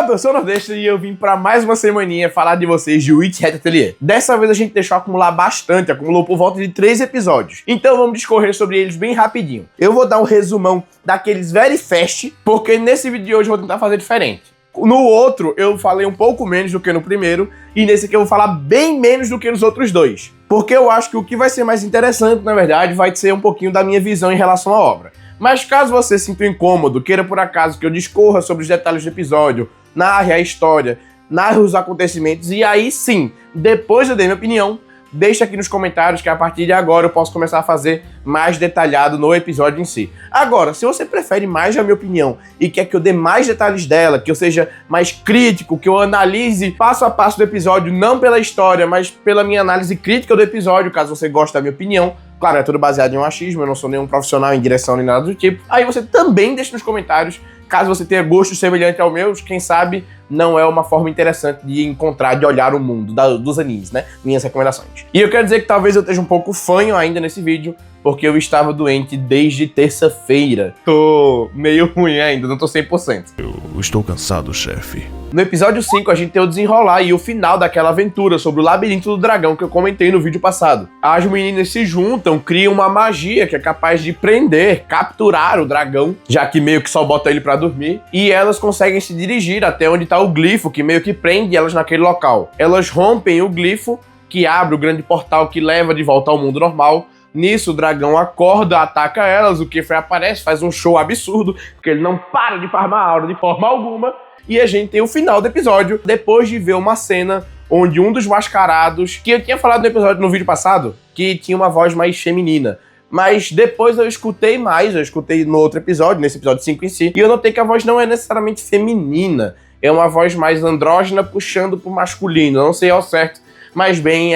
Opa, eu sou o Nordeste e eu vim pra mais uma semaninha falar de vocês de Witch Hat Atelier. Dessa vez a gente deixou acumular bastante, acumulou por volta de 3 episódios. Então vamos discorrer sobre eles bem rapidinho. Eu vou dar um resumão daqueles very fast, porque nesse vídeo de hoje eu vou tentar fazer diferente. No outro eu falei um pouco menos do que no primeiro, e nesse aqui eu vou falar bem menos do que nos outros dois. Porque eu acho que o que vai ser mais interessante, na verdade, vai ser um pouquinho da minha visão em relação à obra. Mas caso você se sinta incômodo, queira por acaso que eu discorra sobre os detalhes do episódio, narre a história, narre os acontecimentos, e aí sim, depois eu dei minha opinião, deixa aqui nos comentários que a partir de agora eu posso começar a fazer mais detalhado no episódio em si. Agora, se você prefere mais a minha opinião e quer que eu dê mais detalhes dela, que eu seja mais crítico, que eu analise passo a passo do episódio, não pela história, mas pela minha análise crítica do episódio, caso você goste da minha opinião, claro, é tudo baseado em um achismo, eu não sou nenhum profissional em direção nem nada do tipo, aí você também deixa nos comentários, caso você tenha gosto semelhante ao meu, quem sabe não é uma forma interessante de encontrar, de olhar o mundo dos animes, né? Minhas recomendações. E eu quero dizer que talvez eu esteja um pouco fanho ainda nesse vídeo, porque eu estava doente desde terça-feira. Tô meio ruim ainda, não tô 100%. Eu estou cansado, chefe. No episódio 5, a gente tem o desenrolar e o final daquela aventura sobre o labirinto do dragão que eu comentei no vídeo passado. As meninas se juntam, criam uma magia que é capaz de prender, capturar o dragão, já que meio que só bota ele pra dormir, e elas conseguem se dirigir até onde tá o glifo, que meio que prende elas naquele local. Elas rompem o glifo, que abre o grande portal que leva de volta ao mundo normal. Nisso, o dragão acorda, ataca elas, o Kiefer aparece, faz um show absurdo, porque ele não para de farmar aura de forma alguma. E a gente tem o final do episódio, depois de ver uma cena onde um dos mascarados, que eu tinha falado no episódio no vídeo passado, que tinha uma voz mais feminina. Mas depois eu escutei no outro episódio, nesse episódio 5 em si, e eu notei que a voz não é necessariamente feminina. É uma voz mais andrógena puxando pro masculino, eu não sei ao certo. Mas bem,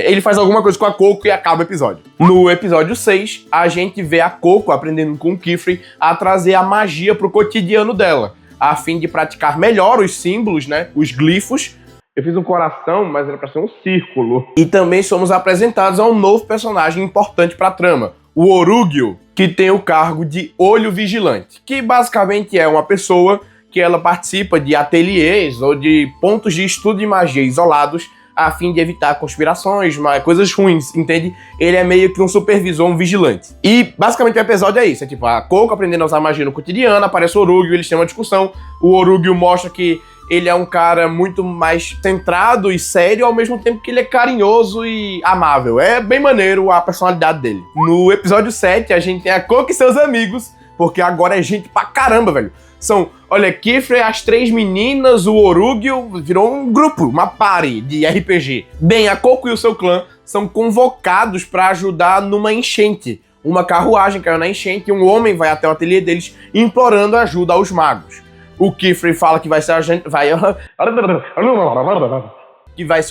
ele faz alguma coisa com a Coco e acaba o episódio. No episódio 6, a gente vê a Coco aprendendo com o Kiefer a trazer a magia pro cotidiano dela, a fim de praticar melhor os símbolos, né, os glifos. Eu fiz um coração, mas era pra ser um círculo. E também somos apresentados a um novo personagem importante pra trama, o Orugyo, que tem o cargo de Olho Vigilante, que basicamente é uma pessoa que ela participa de ateliês ou de pontos de estudo de magia isolados, a fim de evitar conspirações, coisas ruins, entende? Ele é meio que um supervisor, um vigilante. E basicamente o episódio é isso, é tipo a Coco aprendendo a usar magia no cotidiano, aparece o Orugyo, eles têm uma discussão, o Orugyo mostra que ele é um cara muito mais centrado e sério, ao mesmo tempo que ele é carinhoso e amável. É bem maneiro a personalidade dele. No episódio 7, a gente tem a Coco e seus amigos, porque agora é gente pra caramba, velho. São, olha, Kiefer, as 3 meninas, o Orugyo, virou um grupo, uma party de RPG. Bem, a Coco e o seu clã são convocados pra ajudar numa enchente. Uma carruagem caiu na enchente e um homem vai até o ateliê deles implorando ajuda aos magos. O Kiefer fala que vai se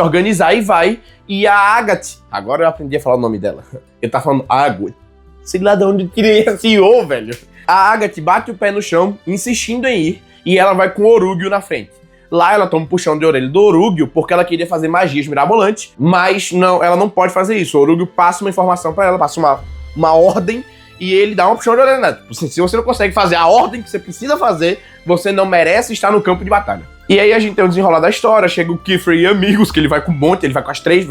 organizar e vai. E a Agathe, agora eu aprendi a falar o nome dela. Eu tava falando Agathe. Sei lá de onde tirei esse O, velho. A Agathe bate o pé no chão, insistindo em ir, e ela vai com o Orugyo na frente. Lá ela toma um puxão de orelha do Orugyo, porque ela queria fazer magias mirabolantes, mas não, ela não pode fazer isso. O Orugyo passa uma informação pra ela, passa uma ordem, e ele dá um puxão de orelha, né? Se você não consegue fazer a ordem que você precisa fazer, você não merece estar no campo de batalha. E aí a gente tem o desenrolar da história, chega o Kiefer e amigos, que ele vai com um monte, ele vai com as 3,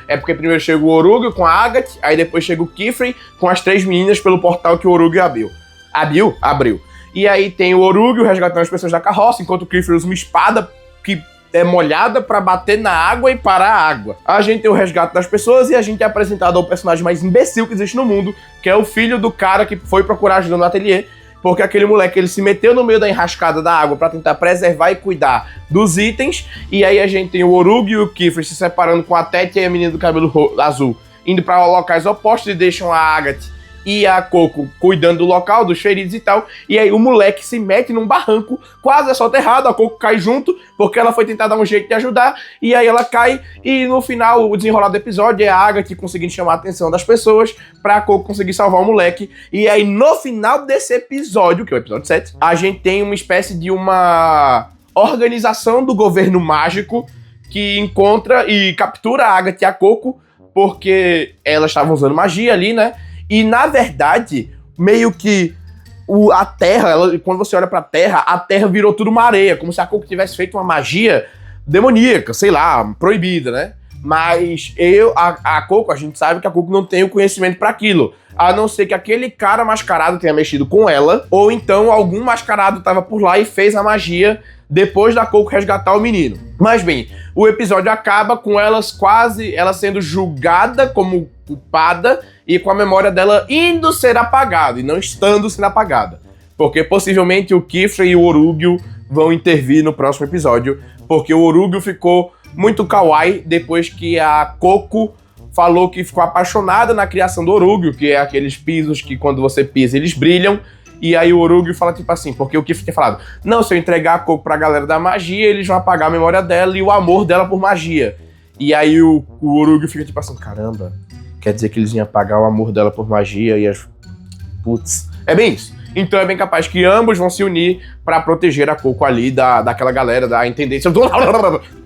é porque primeiro chega o Orugyo com a Agathe, aí depois chega o Kiefer com as 3 meninas pelo portal que o Orugyo abriu. E aí tem o Orugyo resgatando as pessoas da carroça, enquanto o Kiefer usa uma espada que é molhada pra bater na água e parar a água. A gente tem o resgate das pessoas e a gente é apresentado ao personagem mais imbecil que existe no mundo, que é o filho do cara que foi procurar ajuda no ateliê, porque aquele moleque, ele se meteu no meio da enrascada da água pra tentar preservar e cuidar dos itens, e aí a gente tem o Orugyo e o Kiefer se separando com a Tete e a menina do cabelo azul, indo pra locais opostos e deixam a Agathe e a Coco cuidando do local, dos feridos e tal, e aí o moleque se mete num barranco, quase é soterrado, a Coco cai junto, porque ela foi tentar dar um jeito de ajudar, e aí ela cai, e no final, o desenrolar do episódio é a Agathe conseguindo chamar a atenção das pessoas, pra Coco conseguir salvar o moleque, e aí no final desse episódio, que é o episódio 7, a gente tem uma espécie de uma organização do governo mágico, que encontra e captura a Agathe e a Coco, porque elas estavam usando magia ali, né? E, na verdade, meio que a Terra, quando você olha pra Terra, a Terra virou tudo uma areia, como se a Coco tivesse feito uma magia demoníaca, sei lá, proibida, né? Mas a Coco, a gente sabe que a Coco não tem o conhecimento pra aquilo. A não ser que aquele cara mascarado tenha mexido com ela, ou então algum mascarado tava por lá e fez a magia depois da Coco resgatar o menino. Mas bem, o episódio acaba com ela sendo julgada como culpada e com a memória dela indo ser apagada e não estando sendo apagada. Porque possivelmente o Kifra e o Orugyo vão intervir no próximo episódio, porque o Orugyo ficou muito kawaii depois que a Coco falou que ficou apaixonada na criação do Orugyo, que é aqueles pisos que quando você pisa eles brilham. E aí o Orugyo fala tipo assim, porque o Kifra tinha falado, não, se eu entregar a Coco pra galera da magia, eles vão apagar a memória dela e o amor dela por magia. E aí o Orugyo fica tipo assim, caramba, quer dizer que eles iam apagar o amor dela por magia e as... Putz, é bem isso. Então é bem capaz que ambos vão se unir pra proteger a Coco ali daquela galera da intendência do...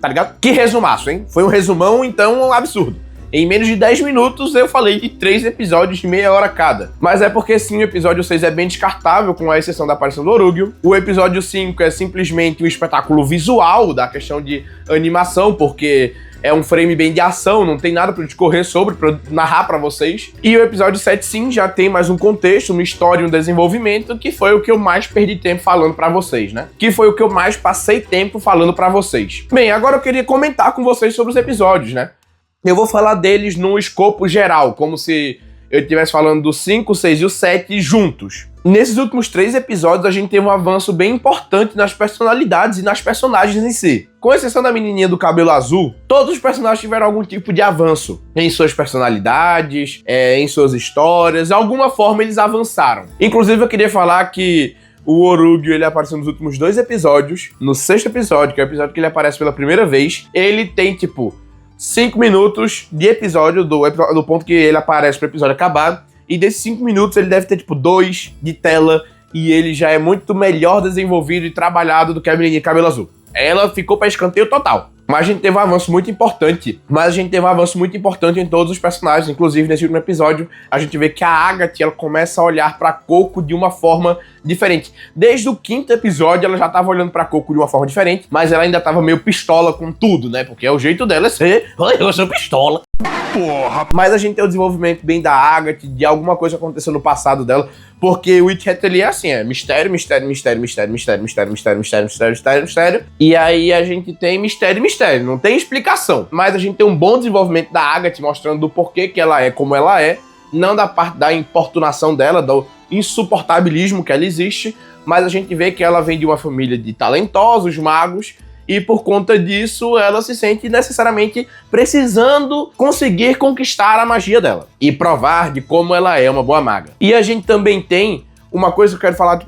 Tá ligado? Que resumaço, hein? Foi um resumão, então, um absurdo. Em menos de 10 minutos eu falei de 3 episódios de meia hora cada. Mas é porque sim, o episódio 6 é bem descartável, com a exceção da aparição do Orugyo. O episódio 5 é simplesmente um espetáculo visual da questão de animação, porque é um frame bem de ação, não tem nada pra discorrer sobre, pra narrar pra vocês. E o episódio 7 sim, já tem mais um contexto, uma história e um desenvolvimento, que foi o que eu mais perdi tempo falando pra vocês, né? Que foi o que eu mais passei tempo falando pra vocês. Bem, agora eu queria comentar com vocês sobre os episódios, né? Eu vou falar deles num escopo geral, como se eu estivesse falando do 5, o 6 e o 7 juntos. Nesses últimos 3 episódios, a gente teve um avanço bem importante nas personalidades e nas personagens em si. Com exceção da menininha do cabelo azul, todos os personagens tiveram algum tipo de avanço em suas personalidades, em suas histórias, de alguma forma eles avançaram. Inclusive, eu queria falar que o Orugyo, ele apareceu nos últimos 2 episódios. No 6º episódio, que é o episódio que ele aparece pela primeira vez, ele tem, 5 minutos de episódio, do ponto que ele aparece pro episódio acabar, e desses 5 minutos ele deve ter 2 de tela, e ele já é muito melhor desenvolvido e trabalhado do que a menininha de cabelo azul. Ela ficou pra escanteio total. Mas a gente teve um avanço muito importante. Em todos os personagens. Inclusive, nesse último episódio, a gente vê que a Agatha, ela começa a olhar pra Coco de uma forma diferente. Desde o 5º episódio, ela já tava olhando pra Coco de uma forma diferente, mas ela ainda tava meio pistola com tudo, né? Porque é o jeito dela é ser... Eu sou pistola. Porra. Mas a gente tem o desenvolvimento bem da Agatha, de alguma coisa que aconteceu no passado dela, porque o Witch Hat, ele é assim, é mistério, mistério, mistério, mistério, mistério, mistério, mistério, mistério, mistério, mistério, mistério, e aí a gente tem mistério, mistério, não tem explicação, mas a gente tem um bom desenvolvimento da Agatha, mostrando do porquê que ela é como ela é, não da parte da importunação dela, do insuportabilismo que ela existe, mas a gente vê que ela vem de uma família de talentosos magos, e por conta disso, ela se sente necessariamente precisando conseguir conquistar a magia dela. E provar de como ela é uma boa maga. E a gente também tem uma coisa que eu quero falar,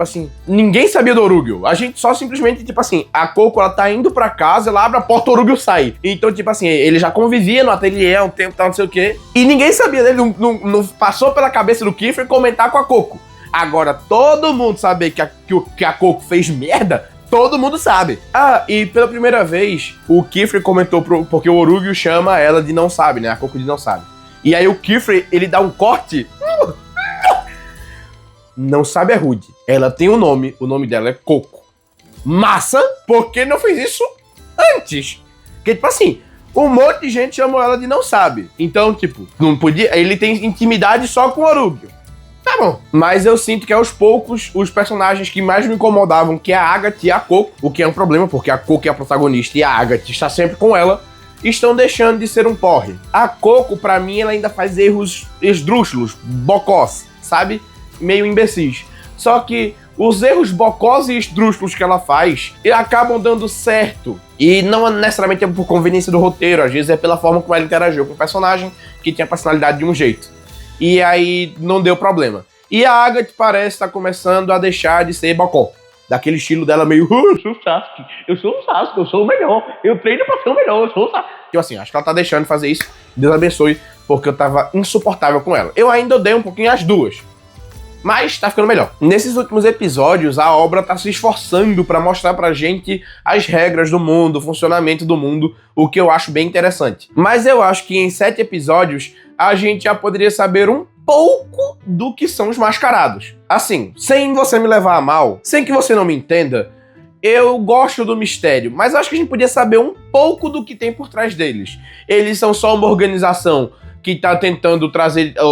ninguém sabia do Orugyo. A gente só simplesmente, a Coco, ela tá indo pra casa, ela abre a porta, o Orugyo sai. Então, ele já convivia no ateliê há um tempo, tal, não sei o quê. E ninguém sabia dele, não passou pela cabeça do Kifra comentar com a Coco. Agora, todo mundo saber que a Coco fez merda, todo mundo sabe. Ah, e pela primeira vez, o Kifra comentou, porque o Orugyo chama ela de não sabe, né? A Coco de não sabe. E aí o Kifra, ele dá um corte. Não sabe é rude. Ela tem um nome, o nome dela é Coco. Massa, por que não fez isso antes? Porque, um monte de gente chamou ela de não sabe. Então, não podia... Ele tem intimidade só com o Orugyo. Tá bom. Mas eu sinto que aos poucos, os personagens que mais me incomodavam, que é a Agatha e a Coco, o que é um problema, porque a Coco é a protagonista e a Agatha está sempre com ela, estão deixando de ser um porre. A Coco, pra mim, ela ainda faz erros esdrúxulos, bocós, sabe? Meio imbecis. Só que os erros bocós e esdrúxulos que ela faz, acabam dando certo. E não necessariamente é por conveniência do roteiro, às vezes é pela forma como ela interagiu com o personagem, que tinha personalidade de um jeito. E aí não deu problema. E a Agatha parece estar começando a deixar de ser bocó. Daquele estilo dela meio... eu sou o Sasuke, eu sou o melhor. Eu treino pra ser o melhor, eu sou o Sasuke. Acho que ela tá deixando de fazer isso. Deus abençoe, porque eu tava insuportável com ela. Eu ainda odeio um pouquinho as duas. Mas tá ficando melhor. Nesses últimos episódios, a obra tá se esforçando pra mostrar pra gente as regras do mundo, o funcionamento do mundo, o que eu acho bem interessante. Mas eu acho que em 7 episódios, a gente já poderia saber um pouco do que são os mascarados. Assim, sem você me levar a mal, sem que você não me entenda, eu gosto do mistério, mas acho que a gente podia saber um pouco do que tem por trás deles. Eles são só uma organização que tá tentando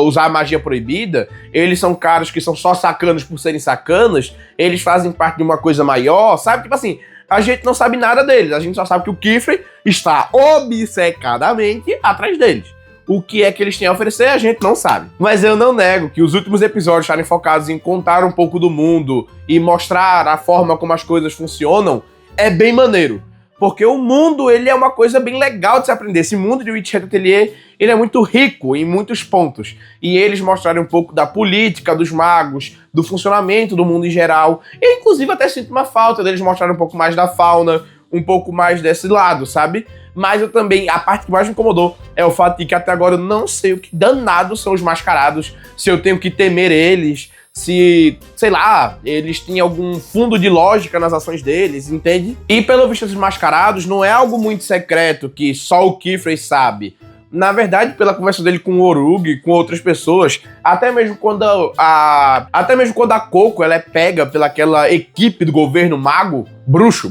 usar a magia proibida, eles são caras que são só sacanas por serem sacanas, eles fazem parte de uma coisa maior, sabe? Tipo assim, a gente não sabe nada deles, a gente só sabe que o Kiefer está obcecadamente atrás deles. O que é que eles têm a oferecer, a gente não sabe. Mas eu não nego que os últimos episódios estarem focados em contar um pouco do mundo e mostrar a forma como as coisas funcionam, é bem maneiro. Porque o mundo, ele é uma coisa bem legal de se aprender. Esse mundo de Witch Hat Atelier, ele é muito rico em muitos pontos. E eles mostrarem um pouco da política, dos magos, do funcionamento do mundo em geral. E, inclusive, até sinto uma falta deles mostrarem um pouco mais da fauna, um pouco mais desse lado, sabe? Mas eu também, a parte que mais me incomodou é o fato de que até agora eu não sei o que danado são os mascarados, se eu tenho que temer eles, se, sei lá, eles têm algum fundo de lógica nas ações deles, entende? E pelo visto os mascarados não é algo muito secreto que só o Kiefer sabe. Na verdade, pela conversa dele com o Orug e com outras pessoas, até mesmo quando a Coco ela é pega pelaquela equipe do governo mago, bruxo.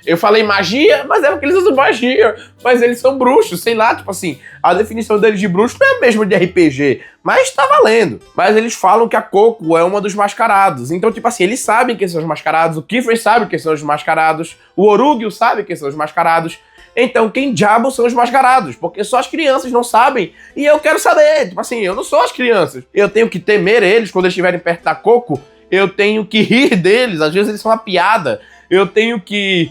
Eu falei magia, mas é porque eles usam magia, mas eles são bruxos, sei lá, tipo assim, a definição deles de bruxo não é a mesma de RPG, mas tá valendo. Mas eles falam que a Coco é uma dos mascarados, então tipo assim, eles sabem quem são os mascarados, o Kiefer sabe quem são os mascarados, o Orug sabe quem são os mascarados. Então, quem diabo são os mascarados? Porque só as crianças não sabem. E eu quero saber. Tipo assim, eu não sou as crianças. Eu tenho que temer eles quando eles estiverem perto da Coco. Eu tenho que rir deles. Às vezes eles são uma piada. Eu tenho que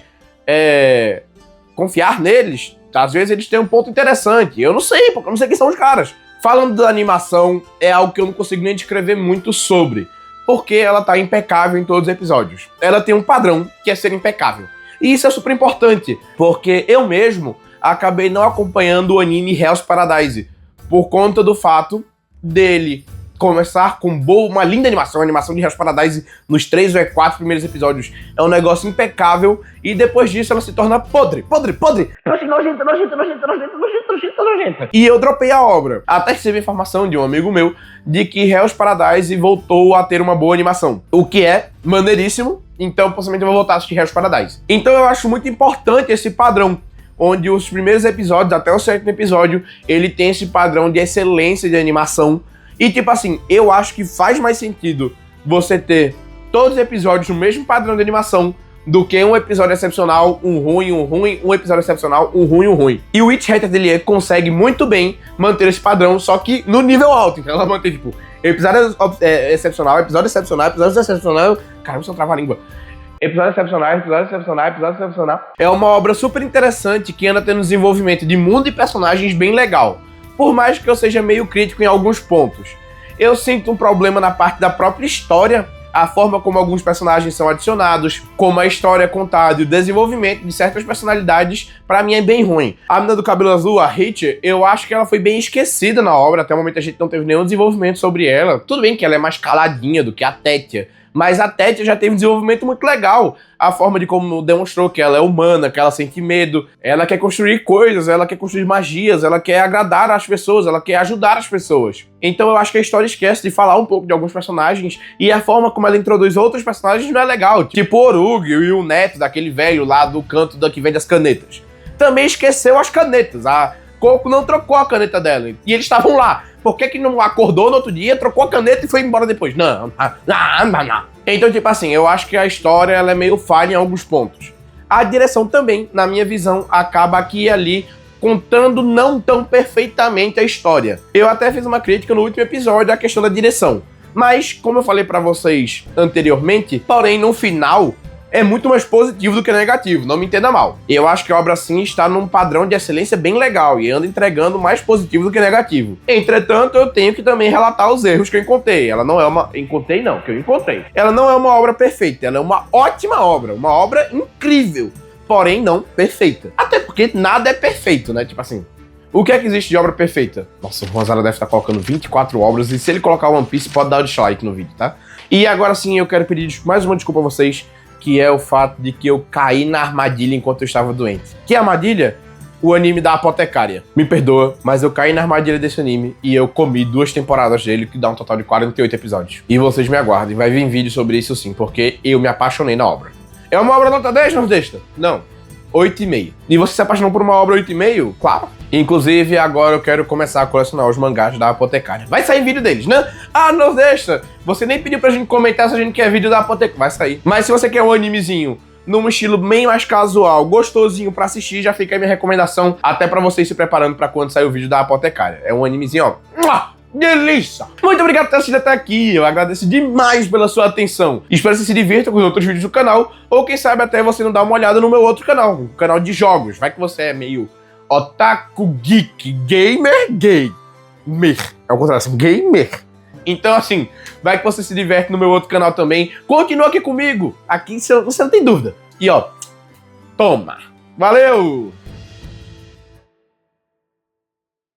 confiar neles. Às vezes eles têm um ponto interessante. Eu não sei, porque eu não sei quem são os caras. Falando da animação, é algo que eu não consigo nem descrever muito sobre. Porque ela tá impecável em todos os episódios. Ela tem um padrão que é ser impecável. E isso é super importante, porque eu mesmo acabei não acompanhando o anime Hell's Paradise, por conta do fato dele começar com uma linda animação, a animação de Hell's Paradise nos 3 ou 4 primeiros episódios é um negócio impecável, e depois disso ela se torna podre. Nojenta. E eu dropei a obra, até recebi informação de um amigo meu de que Hell's Paradise voltou a ter uma boa animação, o que é maneiríssimo. Então, possivelmente eu vou voltar a assistir Hell's Paradise. Então eu acho muito importante esse padrão, onde os primeiros episódios, até o 7º episódio, ele tem esse padrão de excelência de animação. E tipo assim, eu acho que faz mais sentido você ter todos os episódios no mesmo padrão de animação do que um episódio excepcional, um ruim, um episódio excepcional, um ruim. E o Witch Hat Atelier consegue muito bem manter esse padrão, só que no nível alto. Então ela mantém, tipo, episódio excepcional. Caramba, se eu travar a língua. Episódio excepcional. É uma obra super interessante que anda tendo desenvolvimento de mundo e personagens bem legal. Por mais que eu seja meio crítico em alguns pontos. Eu sinto um problema na parte da própria história, a forma como alguns personagens são adicionados, como a história é contada e o desenvolvimento de certas personalidades, pra mim é bem ruim. A menina do cabelo azul, a Hitch, eu acho que ela foi bem esquecida na obra, até o momento a gente não teve nenhum desenvolvimento sobre ela. Tudo bem que ela é mais caladinha do que a Tétia, mas a Tétia já teve um desenvolvimento muito legal. A forma de como demonstrou que ela é humana, que ela sente medo, ela quer construir coisas, ela quer construir magias, ela quer agradar as pessoas, ela quer ajudar as pessoas. Então eu acho que a história esquece de falar um pouco de alguns personagens, e a forma como ela introduz outros personagens não é legal. Tipo o Orug e o neto daquele velho lá do canto da que vende as canetas. Também esqueceu as canetas. A Coco não trocou a caneta dela, e eles estavam lá. Por que não acordou no outro dia, trocou a caneta e foi embora depois? Não. Então, tipo assim, eu acho que a história ela é meio falha em alguns pontos. A direção também, na minha visão, acaba aqui e ali contando não tão perfeitamente a história. Eu até fiz uma crítica no último episódio à questão da direção. Mas, como eu falei pra vocês anteriormente, porém, no final, é muito mais positivo do que negativo, não me entenda mal. Eu acho que a obra, sim, está num padrão de excelência bem legal e anda entregando mais positivo do que negativo. Entretanto, eu tenho que também relatar os erros que eu encontrei. Ela não é uma... que eu encontrei. Ela não é uma obra perfeita, ela é uma ótima obra, uma obra incrível, porém não perfeita. Até porque nada é perfeito, né? Tipo assim, o que é que existe de obra perfeita? Nossa, o Rosara deve estar colocando 24 obras e se ele colocar One Piece, pode dar o dislike no vídeo, tá? E agora sim, eu quero pedir mais uma desculpa a vocês, que é o fato de que eu caí na armadilha enquanto eu estava doente. Que armadilha? o anime da Apotecária. Me perdoa, mas eu caí na armadilha desse anime e eu comi 2 temporadas dele, que dá um total de 48 episódios. E vocês me aguardem, vai vir vídeo sobre isso sim, porque eu me apaixonei na obra. É uma obra nota 10, Nordesta? Não. 8,5. E você se apaixonou por uma obra 8,5? Claro. Inclusive, agora eu quero começar a colecionar os mangás da Apotecária. Vai sair vídeo deles, né? Ah, Nordesta, você nem pediu pra gente comentar se a gente quer vídeo da Apotecária. Vai sair. Mas se você quer um animezinho num estilo bem mais casual, gostosinho pra assistir, já fica aí minha recomendação, até pra vocês se preparando pra quando sair o vídeo da Apotecária. É um animezinho, ó, delícia! Muito obrigado por ter assistido até aqui, eu agradeço demais pela sua atenção. Espero que você se divirta com os outros vídeos do canal, ou quem sabe até você não dar uma olhada no meu outro canal, o canal de jogos. Vai que você é meio otaku, geek, gamer. É o contrário, assim, gamer. Então, assim, vai que você se diverte no meu outro canal também. Continua aqui comigo. Aqui você não tem dúvida. E, ó, toma. Valeu!